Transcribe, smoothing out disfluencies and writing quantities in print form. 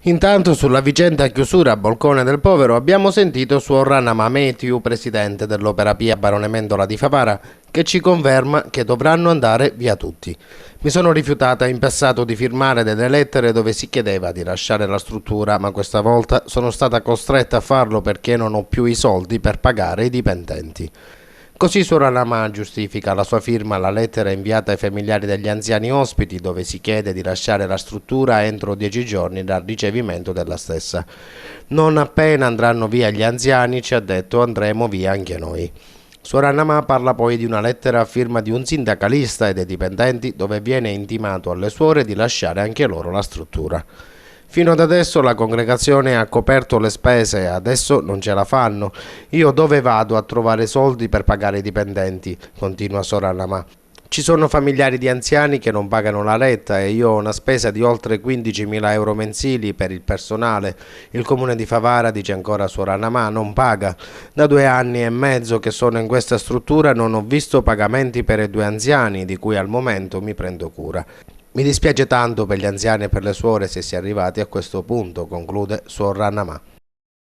Intanto sulla vicenda chiusura a Bolcone del Povero abbiamo sentito suor Rana Mametiu, presidente dell'Opera Pia Barone Mendola di Favara, che ci conferma che dovranno andare via tutti. Mi sono rifiutata in passato di firmare delle lettere dove si chiedeva di lasciare la struttura, ma questa volta sono stata costretta a farlo perché non ho più i soldi per pagare i dipendenti. Così suor Anamà giustifica la sua firma alla lettera inviata ai familiari degli anziani ospiti dove si chiede di lasciare la struttura entro 10 giorni dal ricevimento della stessa. Non appena andranno via gli anziani, ci ha detto, andremo via anche noi. Suor Anamà parla poi di una lettera a firma di un sindacalista e dei dipendenti dove viene intimato alle suore di lasciare anche loro la struttura. Fino ad adesso la congregazione ha coperto le spese, adesso non ce la fanno. Io dove vado a trovare soldi per pagare i dipendenti? Continua Sor Anamà. Ci sono familiari di anziani che non pagano la retta e io ho una spesa di oltre 15.000 euro mensili per il personale. Il comune di Favara, dice ancora Suor Anamà, non paga. Da 2 anni e mezzo che sono in questa struttura non ho visto pagamenti per i 2 anziani, di cui al momento mi prendo cura. Mi dispiace tanto per gli anziani e per le suore se si è arrivati a questo punto, conclude Suor Anamà.